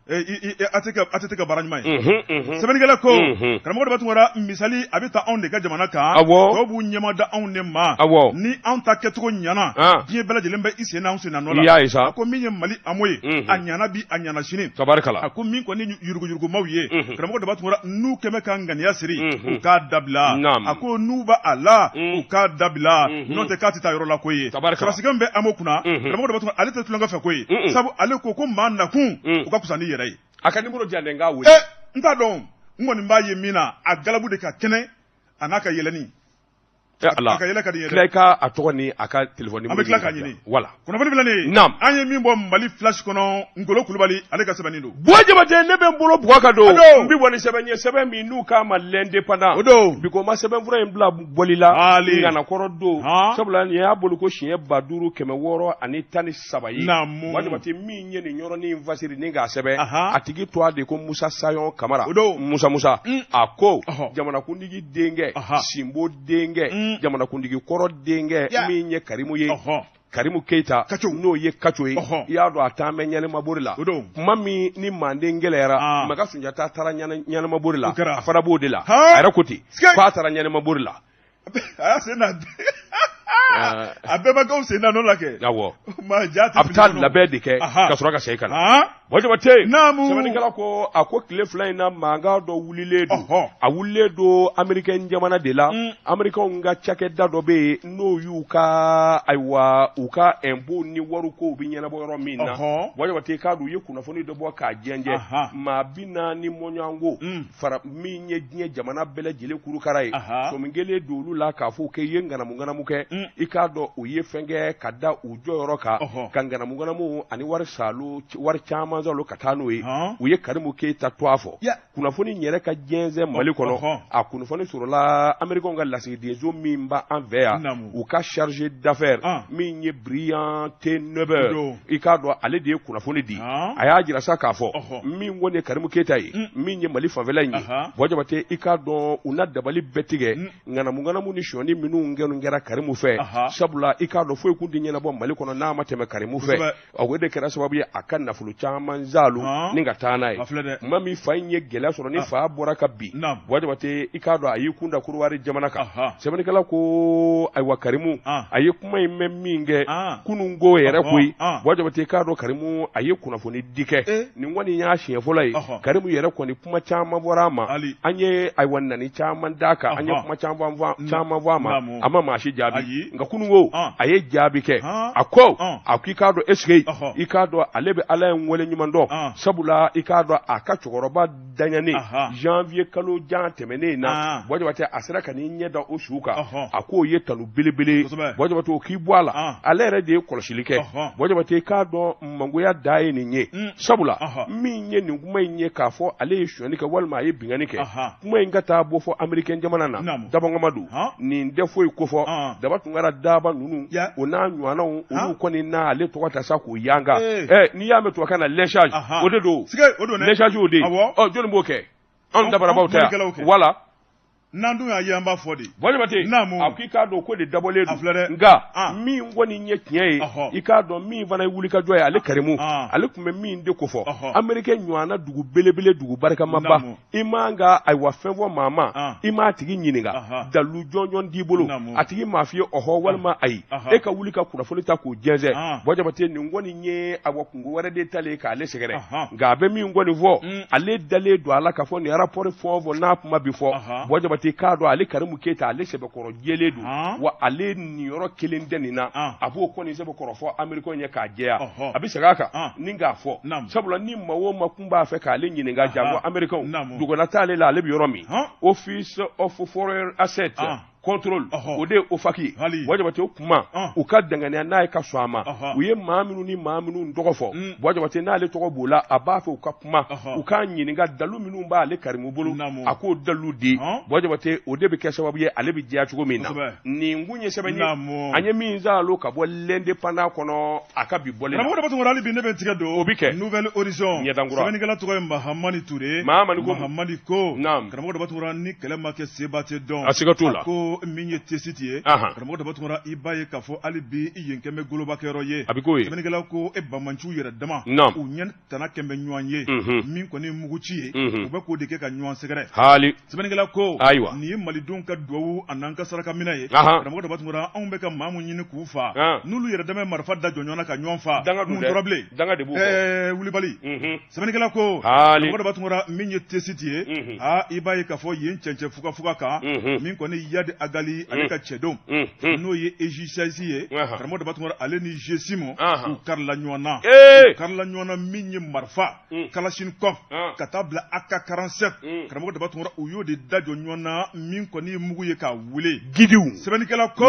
A tɛ ka baara ɲuman ye. Sɛbɛnnikɛla ko. Karamɔgɔ Daba Tunkara misali a bɛ taa anw de ka jamana kan. Tɔw b'u ɲɛma da anw de ma. Ni anw ta kɛcogo ɲana. Diɲɛ bɛɛ lajɛlen bɛ i sen n'anw sen nɔ la. A ko min ye Mali Amo ye. A ɲana bi a ɲana sini. Tabarikala. A ko min kɔni yuruguyurugumaw ye. Karamɔgɔ Daba Tunkara n'u kɛmɛ ka ŋaniya siri. U k'a dabila. A ko n'u b'a a la. U k'a dabila. N'o tɛ k'a tɛ taa yɔrɔ la ko ye. Sɔrɔsikan bɛ Amo kunna. Karamɔgɔ Daba Tunkara ale tɛ tulonkɛ fɛ ko ye. Sabu ale ko maa nakun u ka fisa ni yɛrɛ ye. A ka numéro di yan dɛ n k'a wele. N t'a dɔn n kɔni b'a ye min na a galabu de ka kɛnɛ a n'a ka yɛlɛni. A ka yɛlɛ ka di yɛlɛ. Tila i ka a tɔgɔ ni a ka téléphone numéro. An bɛ tila k'a ɲini. Voilà. Kunnafoni filɛ nin ye. Naam. An ye min bɔ Mali flash kɔnɔ Ngolo Kulibali ale ka sɛbɛnni don. Buwa Jabate ne bɛ n bolo Buwa ka don. N bɛ bɔ ni sɛbɛn ye sɛbɛn min n'u k'a ma l'indépendant. O don. Bi ko ma sɛbɛn fura in bila bɔli la. Hali. Ŋanakɔrɔ don. Sabula nin y'a bolo ko siɲɛ 5,613 ye. Naamu. Buwa Jabate min ye nin yɔrɔnin in fasiri ni k'a sɛbɛn. A tigi tɔgɔ de ko Musa Sayon Kamara. O don. Musa. A ko jamanakuntigi denkɛ Simbo denkɛ jamanakuntigi kɔrɔ denkɛ min ye Karimu ye. Karimu Keita n'o ye Kacho ye. I y'a dɔn a taa mɛn Ɲanimabori la. Kuma min ni Manden gɛlɛyara Maga Sunjata taara Ɲanimabori la. A fana b'o de la. A yɛrɛ ko ten k'a taara Ɲanimabori la. A y'a sen n'a den. a bɛɛ ma gaw sen na n'o la kɛ awɔ ma ja tɛ a bɛ taa labɛn de kɛ ka sɔrɔ ka segin ka na Wajabate sɛbɛnnikɛla ko a ko tile fila in na mankan dɔ wulilen don a wulilen don Américain jamana de la Américains ka cakɛda dɔ bɛ yen n'o y'u ka ayiwa u ka impôt ni wariko bɛ ɲɛnabɔ yɔrɔ min na Wajabate k'a dun u ye kunnafoni dɔ bɔ k'a jɛnjɛ maa 40 mɔɲɔngo fara min ye diɲɛ jamana bɛɛ lajɛlen kurukara ye komi kelen don olu la k'a fɔ k'e ye nganamu kɛ i k'a dɔn u ye fɛn kɛ ka da u jɔyɔrɔ kan ka nganamu ani wari salo wari caman ka taa n'o ye u ye Karimu Keita to a fɔ kunnafoni yɛrɛ ka jɛnsɛn Mali kɔnɔ a kunnafoni sɔrɔla Américains ka lasigidenso min ba an fɛ yan u ka chargé d'affaires min ye Brian Ténebeur i k'a dɔn ale de ye kunnafoni di a y'a jira sa k'a fɔ min kɔni ye Karimu Keita ye min ye Mali fanfɛla in ye Wajabate i k'a dɔn u na dabali bɛɛ tigɛ nganamu ni sɔni minnu kɛra Karimu fɛ sabula i k'a dɔn foyi kun tɛ ɲɛnabɔ Mali kɔnɔ n'a ma tɛmɛ Karimu fɛ o de kɛra sababu ye a ka nafolo caman zalu ni ka taa n'a ye ma min fa in ye gɛlɛya sɔrɔ ni fa bɔra ka bi Wajabate i k'a dɔn a y'i kunda Korowari jamana kan sɛbɛnnikɛla ko ayiwa Karimu a ye kuma in mɛn min kɛ kunungo yɛrɛ koyi Wajabate i k'a dɔn Karimu a ye kunnafoni di kɛ nin kɔni y'a siɲɛ fɔlɔ ye Karimu yɛrɛ kɔni kuma caman bɔra a ma an ye ayiwa nani caman d'a kan an ye kuma caman fɔ a ma a ma maa si jaabi nka kunungo a ye jaabi kɛ a ko a k'i k'a dɔn esike i k'a dɔn ale bɛ Ala ye wele ɲuman dɔn sabula i k'a dɔn a ka cɛkɔrɔba daɲanen janvier kalo jan tɛmɛnen na Wajabate a sera ka n'i ɲɛ da o su kan a k'o ye tanu belebele Wajabate o k'i bɔ a la ale yɛrɛ de ye kɔlɔsili kɛ Wajabate i k'a dɔn mangoya da ye nin ye sabula min ye nin kuma in ye k'a fɔ ale ye sonyali kɛ walima a ye bingani kɛ kuma in ka taa bɔ fɔ Américain jamana na Dabangamadu nin tɛ foyi ko fɔ Daba Tunkara Daba ninnu o n'a ɲɔgɔnnaw olu kɔni n'a ale tɔgɔ ta sa k'o yanga n'i y'a mɛn tubabukan na lynchage o de don lynchage o de jɔnni b'o kɛ anw dabarabaw tɛ yan wala n'an dun y'a ye an b'a fɔ de Wajabate a k'i k'a dɔn ko de dabɔlen don nka min kɔni ye tiɲɛ ye i k'a dɔn min fana ye wulikajɔ ye ale Karimu ale tun bɛ min de ko fɔ Américain ɲɔgɔnna dugu belebele dugu barikamaba i man ka ayiwa fɛn fɔ maa ma i m'a tigi ɲininka dalu jɔnjɔn d'i bolo a tigi m'a f'i ye ɔhɔ walima ayi e ka wuli ka kunnafoni ta k'o jɛnsɛn Wajabate nin kɔni ye ayiwa kungo wɛrɛ de talen k'ale sɛgɛrɛ nka a bɛ min kɔni fɔ ale dalen don a la k'a fɔ nin rapport fɛn o fɛn n'a kuma bi fɔ Wajabate k'a dɔn ale Karimu Keita ale sɛbɛkɔrɔ jɛlen don wa ale niyɔrɔ kelen tɛ nin na a b'o kɔni sɛbɛkɔrɔ fɔ Américain ye k'a jɛya a bɛ segin a kan ni k'a fɔ sabula ni maa o maa kun b'a fɛ k'ale ɲininka jango Américain dugana t'ale la ale bɛ yɔrɔ min Office of Foreign Assets contrôle o de ye OFAC Wajabate o kuma u ka danganiya n'a ye ka sɔn a ma u ye maa minnu ni maa minnu tɔgɔ fɔ Wajabate n'ale tɔgɔ b'o la a b'a fɛ u ka kuma u k'a ɲininka dalu minnu b'ale Karimu bolo a k'o dalu di Wajabate o de bɛ kɛ sababu ye ale bɛ diya cogo min na nin kun ye sɛbɛn ye an ye min zalo ka bɔ l'indépendant kɔnɔ a ka bi bɔlen na Karamɔgɔ Daba hali bi ne bɛ tigɛ don o bi kɛ Nouvelle Horizon sɛbɛnnikɛla tɔgɔ ye Mahamani Touré Mahamani ko Karamɔgɔ Daba ni kɛlɛ ma kɛ seba tɛ dɔn a siga t'o la ko min ye tesiti ye Karamɔgɔ Daba Tunkara i b'a ye k'a fɔ hali bi i yen kɛn bɛ golobakɛyɔrɔ ye a bɛ k'o ye sɛbɛnnikɛlaw ko e bamanciw yɛrɛ dama u ɲɛ tana kɛn bɛ ɲɔgɔn ye min kɔni ye muguci ye u bɛ k'o de kɛ ka ɲɔgɔn sɛgɛrɛ sɛbɛnnikɛla ko nin ye malidenw ka duwawu a n'an ka saraka minɛ ye Karamɔgɔ Daba Tunkara anw bɛ ka maa mun ɲini k'u faa n'olu yɛrɛ dama marifa da jɔ ɲɔgɔn na ka ɲɔgɔn faa mun tora bilen wulibali sɛbɛnnikɛla ko Karamɔgɔ Daba Tunkara min ye tesiti ye i b'a ye k'a fɔ yen cɛncɛn fugafuga kan min kɔni Yadi Agali ale ka cɛdon n'o ye EJCIS ye Karamɔgɔ Daba Tunkara ale ni Jesimo u karila ɲɔgɔn na min ye marifa Kalashnikov ka taa bila AK-47 Karamɔgɔ Daba Tunkara u y'o de da jɔ ɲɔgɔn na min kɔni ye mugu ye k'a wele gidiw sɛbɛnnikɛla ko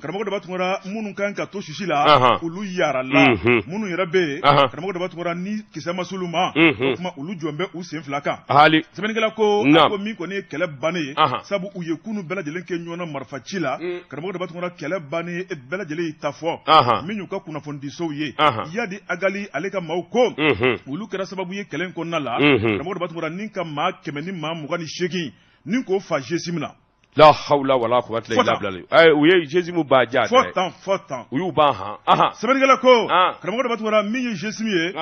Karamɔgɔ Daba Tunkara minnu kan ka to sisi la olu yara la minnu yɛrɛ bɛ yen Karamɔgɔ Daba Tunkara ni kisɛ ma s'olu ma o kuma olu jɔn bɛ u sen fila kan sɛbɛnnikɛla ko a ko min kɔni ye kɛlɛ bannen ye sabu u ye kunu bɛɛ lajɛlen kɛ ɲɔgɔn na marifa ci la Karamɔgɔ Daba Tunkara kɛlɛ bannen bɛɛ lajɛlen y'i ta fɔ min y'u ka kunnafonidisow ye Yadi Agali ale ka maaw ko olu kɛra sababu ye kɛlɛ in kɔnɔna la Karamɔgɔ Daba Tunkara ni ka maa 100 ni maa 28 ni k'o fa Jesimo na la hawla wala quwwata illa billah u ye Jesimo ba ja fɔtan u y'u ban sɛbɛnnikɛla ko Karamɔgɔ Daba Tunkara min ye Jesimo ye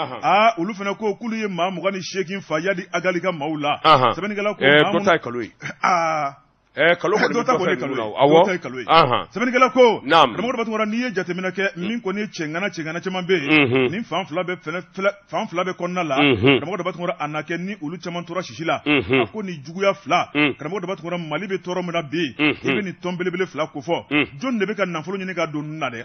olu fana ko k'olu ye maa 28 fa Yadi Agali ka maaw la sɛbɛnnikɛla ko dɔ ta ye kalo ye kalo ko do ta ko kalo awo sɛbɛnnikɛla ko karamɔgɔ b'a tɔgɔ n'i ye jateminɛ kɛ min kɔni ye cɛngana caman bɛ yen ni fan fila bɛ kɔnɔna la karamɔgɔ b'a tɔgɔ a na kɛ ni olu caman tora sisi la a ko ni juguya fila karamɔgɔ b'a tɔgɔ Mali bɛ tɔɔrɔ min na bi i bɛ nin tɔn belebele fila ko fɔ jɔn de bɛ ka nafolo ɲini ka don ninnu na dɛ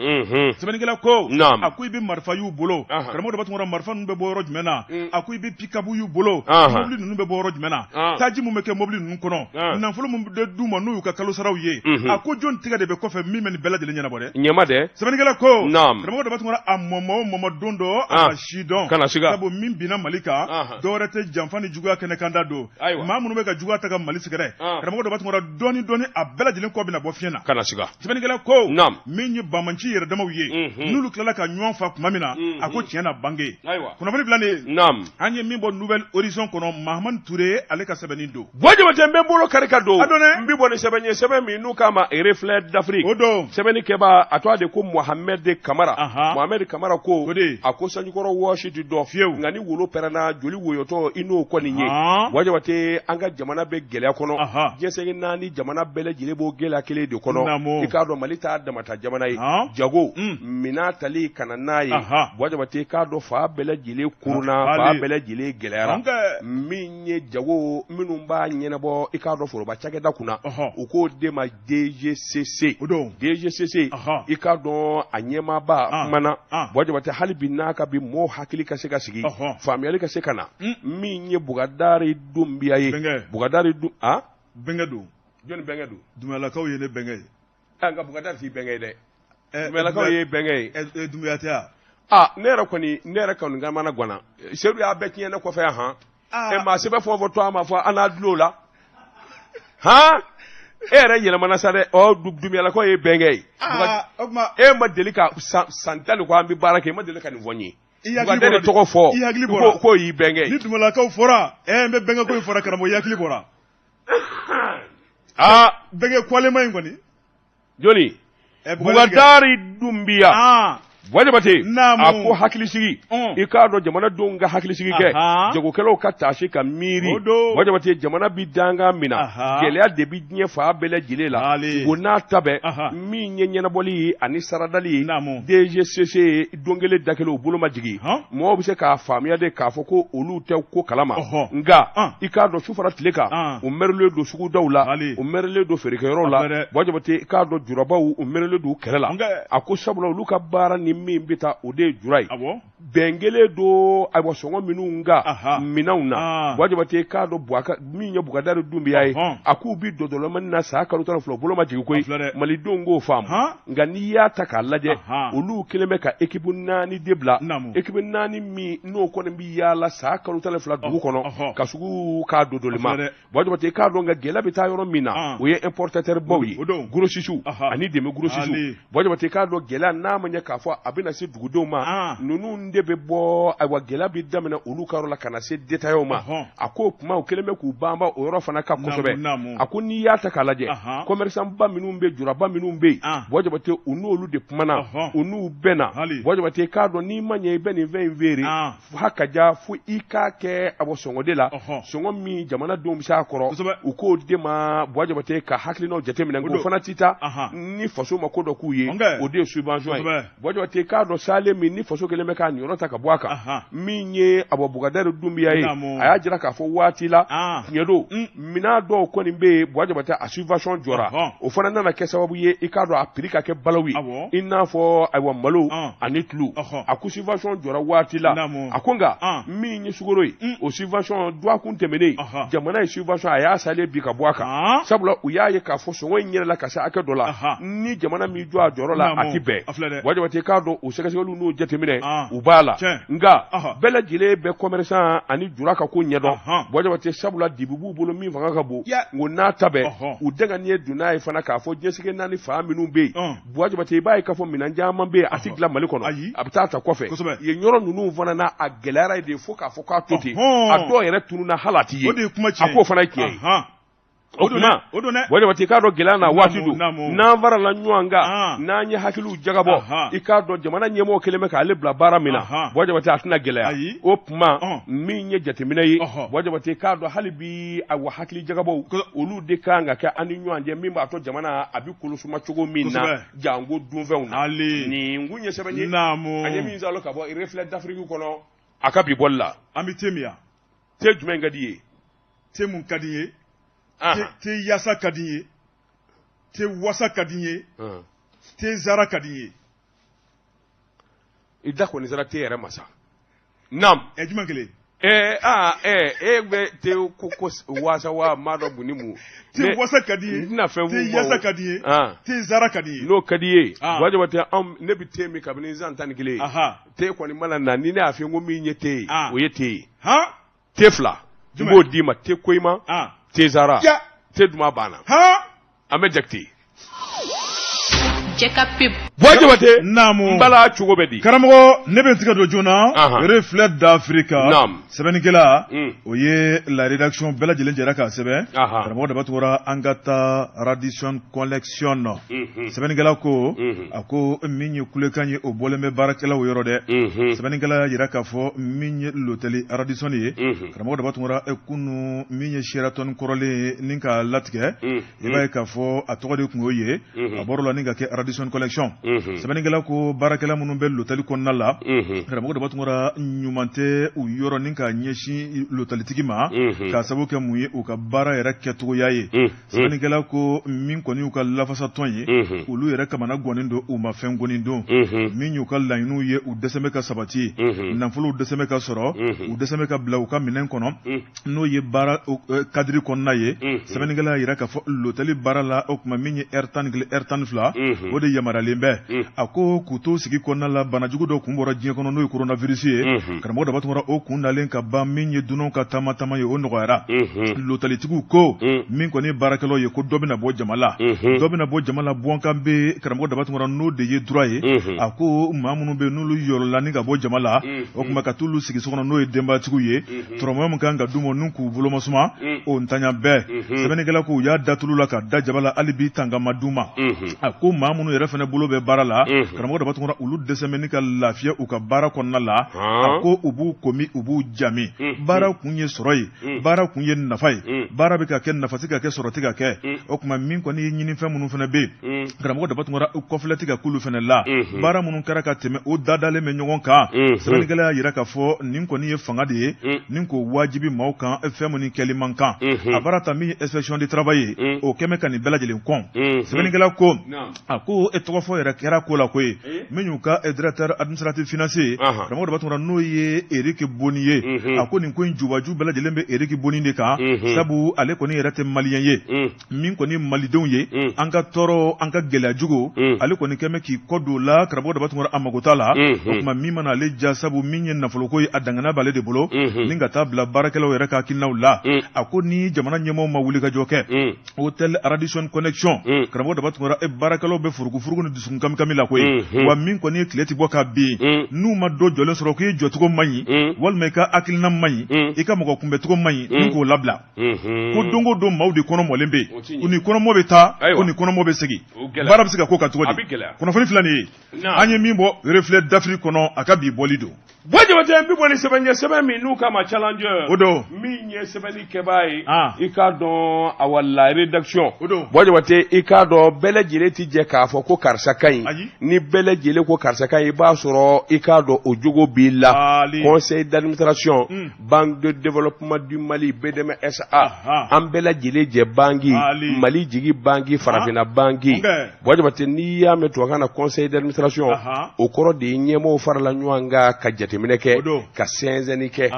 sɛbɛnnikɛla ko a ko i bɛ marifa y'u bolo karamɔgɔ b'a tɔgɔ marifa ninnu bɛ bɔ yɔrɔ jumɛn na a ko i bɛ pikabu y'u bolo mobili ninnu bɛ bɔ yɔrɔ jumɛn na taji mun bɛ kɛ mobili ninnu kɔnɔ nafolo mun bɛ d'u ma n'u y'u ka kalo saraw ye a ko jɔn tigɛ de bɛ kɔfɛ min bɛ nin bɛɛ lajɛlen ɲɛnabɔ dɛ ɲɛma dɛ sɛbɛnnikɛla ko karamɔgɔ b'a tɔgɔ a mɔmɔ don dɔ a ka si dɔn sabu min binna Mali kan dɔwɛrɛ tɛ janfa ni juguya kɛnɛ kanda don maa minnu bɛ ka juguya ta ka Mali sɛgɛrɛ karamɔgɔ b'a tɔgɔ dɔɔni a bɛɛ lajɛlen kɔ bɛna bɔ fiɲɛ na kana siga sɛbɛnnikɛla ko min ye Bamanci yɛrɛ damaw ye n'olu tilala ka ɲɔgɔn fa tuma min na a ko tiɲɛ na bange kunnafoni filanin an ye min bɔ Nouvelle Horizon kɔnɔ Mahamani Ture ale ka sɛbɛnni don Bojamate n bɛ n bolo kari ka don n bɛ bɔ ni sɛbɛn ye sɛbɛn min n'u k'a ma reflet d'Afrique o don sɛbɛnni kɛba a tɔgɔ de ko Mohamed Kamara Mohamed Kamara ko a ko sanjikɔrɔ wɔsi ti dɔn fiyewu nka ni wolo pɛrɛnna joli woyotɔ i n'o kɔni ye Bojamate an ka jamana bɛ gɛlɛya kɔnɔ diɲɛsɛgi naani jamana bɛɛ lajɛlen b'o gɛlɛya kelen de kɔnɔ i k'a dɔn Mali t'a damata jamana ye jago mina tali kana n'a ye Bojamate k'a dɔn fa bɛɛ lajɛlen kuruna fa bɛɛ lajɛlen gɛlɛyara min ye jago minnu b'a ɲɛnabɔ i k'a dɔn foroba cakɛda kunna u k'o de ma DGCC DGCC i k'a dɔn a ɲɛmaaba kumana Bojamate hali bi n'a ka bi mɔɔw hakili ka se ka sigi faamuyali ka se ka na min ye Bugadari Dumbiya ye Bugadari bɛnkɛ don jɔnni bɛnkɛ don Dumayalakaw ye ne bɛnkɛ ye nka Bugadari t'i bɛnkɛ ye dɛ Dumayalakaw ye bɛnkɛ ye Dumbuya tɛ ya ne yɛrɛ kɔni ka mana ganna Seydou y'a bɛɛ tiɲɛ ne kɔfɛ yan maa sɛbɛn fɔ fɔ to a ma fɔ an n'a dulon la e yɛrɛ yɛlɛmana sa dɛ Dumuyalakaw ye bɛnkɛ ye e ma deli ka san 10 ko an bɛ baara kɛ e ma deli ka nin fɔ n ye Bugadari tɔgɔ fɔ k'o y'i bɛnkɛ ye ni Dumayalakaw fɔra n bɛ bɛnkɛ ko in fɔra karamɔgɔ i hakili bɔra bɛnkɛ kwalema in kɔni joni Bugadari Dumbiya Bojamate a ko hakilisigi i k'a dɔn jamanadenw ka hakilisigi kɛ jagokɛlaw ka taasi ka miiri Bojamate jamana bi danga min na gɛlɛya de bi diɲɛ fa bɛɛ lajɛlen la o n'a ta bɛɛ min ye ɲɛnabɔli ye ani saradali ye DGCC don kelen da kelen o bolo ma jigin mɔgɔw bɛ se k'a faamuya de k'a fɔ ko olu tɛ ko kalama nka i k'a dɔn su fara tile kan u mɛrilen don sugudaw la u mɛrilen don feerekɛyɔrɔw la Bojamate i k'a dɔn jurabaw u mɛrilen don kɛlɛ la a ko sabula olu ka baara ni min bɛ taa o de ye jura ye bɛnkelen don ayiwa sɔngɔ minnu ka minɛnw na Bojamate k'a dɔn min ye Bugadari Dumbiya ye a k'u bi dɔdɔlɔmani na sa kalo 12 bolo ma jigin koyi malidenw k'o faamu nka n'i y'a ta k'a lajɛ olu kelen bɛ ka équipe 4 de bila équipe 4 min n'o kɔni bɛ yaala sa kalo 12 dugu kɔnɔ ka sugu k'a dɔdɔli ma Bojamate k'a dɔn nka gɛlɛya bɛ taa yɔrɔ min na o ye importateur baw ye grossistes ani demi grossistes Bojamate k'a dɔn gɛlɛya n'a ma ɲɛ k'a fɔ a bɛna se dugudenw ma ninnu de bɛ bɔ ayiwa gɛlɛya bɛ daminɛ olu ka yɔrɔ la ka na se détails ma a ko kuma o kelen bɛ k'u banba o yɔrɔ fana ka kosɛbɛ a ko n'i y'a ta k'a lajɛ commerçant ba minnu bɛ juraba minnu bɛ yen Bojamate u n'olu de kumana u n'u bɛnna Bojamate k'a dɔn n'i ma ɲɛ i bɛ nin fɛn in feere ha ka ja fo i k'a kɛ a bɔ sɔngɔ de la sɔngɔ min jamanadenw bɛ se a kɔrɔ u k'o de ma Bojamate ka hakilinaw jateminɛ k'o fana tɛ taa ni faso ma ko dɔ k'u ye o de ye subvention ye Bojamate k'a dɔn sale min ni faso kelen bɛ k'a nin yɔrɔ ta ka bɔ a kan min ye abɔ Bugadari Dumbiya ye a y'a jira k'a fɔ waati la tiɲɛ don minɛn dɔw kɔni bɛ yen Bojamate a subvention jɔra o fana nana kɛ sababu ye i k'a dɔn a prix ka kɛ balawu ye i n'a fɔ ayiwa malo ani tulu a ko subvention jɔra waati la a ko nka min ye sukaro ye o subvention duwakun tɛmɛnen jamana ye subvention a y'a salen bi ka bɔ a kan sabula u y'a ye k'a fɔ sɔngɔ in yɛrɛ la ka se hakɛ dɔ la ni jamana min jɔ a jɔyɔrɔ la a ti bɛn Bojamate k'a dɔn o sɛgɛsɛgɛliw n'o jateminɛ u b'a la nka bɛɛ lajɛlen bɛ commerçant ani jura ka ko ɲɛdɔn Bojamate sabula dibi b'u bolo min fanga ka bon ngo n'a ta bɛɛ u dɛngɛnni don n'a ye fana k'a fɔ diɲɛsɛgɛ naani fa minnu bɛ yen Bojamate i b'a ye k'a fɔ minɛn caman bɛ yen a tɛ dilan Mali kɔnɔ a bɛ taa ta kɔfɛ yen yɔrɔ ninnu fana na a gɛlɛyara de fo k'a fɔ k'a to ten a dɔw yɛrɛ tununna hali a tɛ ye a k'o fana ye tiɲɛ ye o kuma wajaba ti ka do gelana watidu na vara la nyuanga na nya hakilu jagabo i ka do jamana nyemo keleme ka lebla bara mina wajaba ti atuna gelaya o kuma minye jatemina yi wajaba ti ka do halibi awa hakili jagabo olu de kanga ka ani nyuande mimba to jamana abi kulusuma chogo minna jango dunfeuna ni ngunye sebenye anye minza lo ka bo reflet d'Afrique kono akabi bolla amitemia te jumenga diye te mun kadiye te yasa kadiye te wasa kadiye te zara kadiye idako ni zara te yere masa nam ejumangele be te ko wasa wa mado bunimu te wasa kadiye te yasa kadiye te zara kadiye no kadiye waje wata ne bi te mi kabini zan tan gile te ko ni mala na ni na afi ngomi nyete o yete tefla ngo dima te koima te zara te duma bana amejakti Jekapip wajibate namu mbala chugo bedi karamogo nebe tika do jona reflet d'Afrique sebenikela oye la rédaction bela jelen jera ka sebe karamogo da batura angata radisson collection sebenikela ko ako minyi kulekanye o boleme barakela o yorode sebenikela jera ka fo minyi loteli radisson ye karamogo da batura ekunu minyi sheraton korole ninka latike ibaye ka fo atogode kungoye aborola ninga ke radisson collection sebeningela ko barakela munun bel lotali konna la karamogo da batungora nyumante u yoro ninka nyeshi lotali tigima ka sabuke muye u ka bara yera keto yaye sebeningela ko min koni u ka lafasa tonye ulu yera kamana gonindo u ma fen gonindo min yu ka lainu ye u deseme ka sabati nanfulu deseme ka soro u deseme ka bla u ka minen kono no ye bara kadri konna ye sebeningela yera ka fo lotali bara la o kuma min ye ertan fla o de yamara lembe ako kuto sigi konna la banajugu do kumbora jiye kono no coronavirus ye karamogo da batungora o kundalen ka ba minye dunon ka tama ye o nogoyara lotalitigu ko min koni barakelo ye ko dobina bo jamala bonka be karamogo da batungora no de ye droit ye ako mamunu be nulu yorola ni ka bo jamala o kuma ka tulu sigi sokono no ye demba tigu ye tromo mun kan ga dumo nunku bulo masuma o ntanya be sebenigala ko ya datulu la ka da jabala alibi tanga maduma ako mamunu yere fene bolo be bara la karamogo da batungora ulu desemeni ka lafiya u ka bara konna la ako ubu komi ubu jami bara kunye soroyi bara kunye nafai bara be ka ken nafasi ka ke soroti ka ke o kuma min ko ni nyini fe munu fene be karamogo da batungora kofleti ka kulu fene la bara munu kara ka teme o dadale me nyogon ka sebenigala yira ka fo nin ko ni fanga de nin ko wajibi maw kan fe munu keliman kan abara ta mi inspection du travail o keme kan ni belajelen kon sebenigala ko ako etogo fo yera kera ko la ko menyu ka directeur administratif financier karamogo da batungora no ye Eric Boniye ako nin ko njubaju belajelen be Eric Boni de ka sabu ale ko ni yera te malien ye min ko ni malidon ye anga toro anga gela jugo ale ko ni keme ki kodo la karamogo da batungora amagota la o kuma mi mana le ja sabu min ye nafolo ko adangana bale de bolo ninga tabla barakelo yera ka kinnaw la ako ni jamana nyemo mawuli ka joke hotel radisson connection karamogo da batungora e barakelo be furugu ni dusun kamila ko wa min ko ni kleti boka bi nu ma do jole soro ko jotugo manyi wal me ka akilna manyi e ka mako kumbe tugo manyi ko labla ko dongo do mawdi kono molembe uni kono mobe ta uni kono mobe segi bara bisika ko ka tugo kono fani flani anye mimbo reflet d'Afrique kono akabi bolido boje wata mbi boli sebe mi nu kama challenger odo mi nye sebe ni kebai ika don awala rédaction boje wata ika do bele jele ti je ka fo ko karsa kan ni bele jele ko karsa kan ba soro ika do ojogo bila conseil d'administration banque de développement du Mali BDM SA am bele jele je bangi Mali jigi bangi farafina bangi boje wata ni ya meto kana conseil d'administration o koro de nyemo farala nyanga kajete mineke ka senzeni ke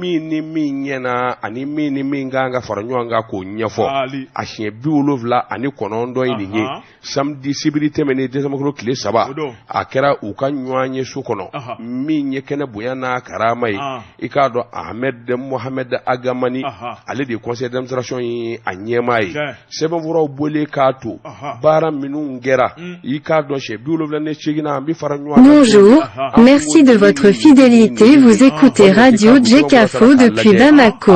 mini minyena ani mini minganga faranyanga ko nyafo ahie biolofla ani konondo ininye samedi sibilité meni desamokro kile saba akera ukanyanye sukono minye kene buyana karamai ikado Ahmed Mohamed Agamani ale de conseil d'administration yi anyemai sebe vuro bole kato bara minungera ikado che biolofla ne chigina ambi faranyanga. Bonjour, merci de votre fidélité. fidélité, vous écoutez Radio Jekafo depuis Bamako.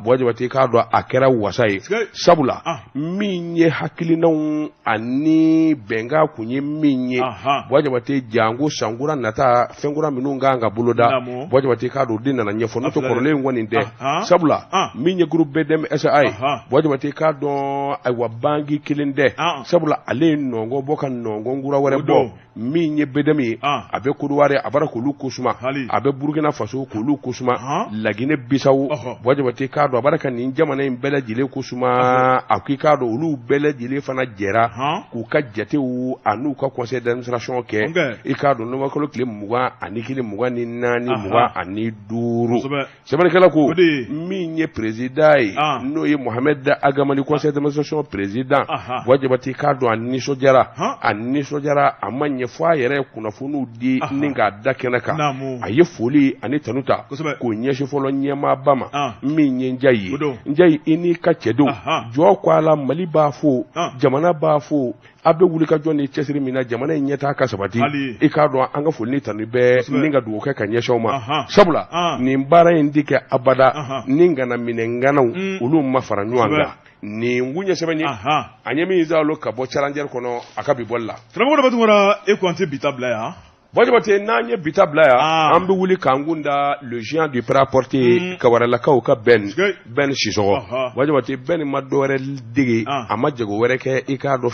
Wajibati ka do akera wasai sabula minye hakilinaw ani benga kunye minye wajibati jango sangura nata fengura minunga nga buloda wajibati ka do dinna na nyefo no to korole ngoni de sabula minye groupe bedem SI wajibati ka do ay wabangi kilinde sabula ale nongo boka nongo ngura ware bo minye bedemi abe kuduware abara kulu kusuma abe Burkina Faso kulu kusuma lagine bisaw wajibati ka do baraka ni jamana in bela jile kusuma akika do ulu bela jile fana jera ku ka jatewu anu ka conseil d'administration ke ikado no makolo kile muwa ani kile muwa ni nani muwa ani duru sebane kala ko minye president no ye Mohamed Agamani conseil d'administration president wajibati ka do ani sojara amanye fwa yere kuna funu di ninga dakenaka aye foli ani tanuta ko nyeshe folo nyema bama minye njai ini ka chedo jo kwala mali bafo jamana bafo abe wuli ka joni chesiri mina jamana nyeta ka sabati ikado anga fulni tanu be ninga du ka kanye shawma sabula ni mbara indike abada ninga na minengana ulu mafara nyanga ni ngunya sebeni anyemi izalo ka bo challenger kono akabi bolla tramo do batungora e kwante bitabla ya wajibate nanye bitabla ya ambe wuli kangunda le géant du prêt-à-porter kawarala ka ben shisogo wajibate ben madore digi amajago wereke ikado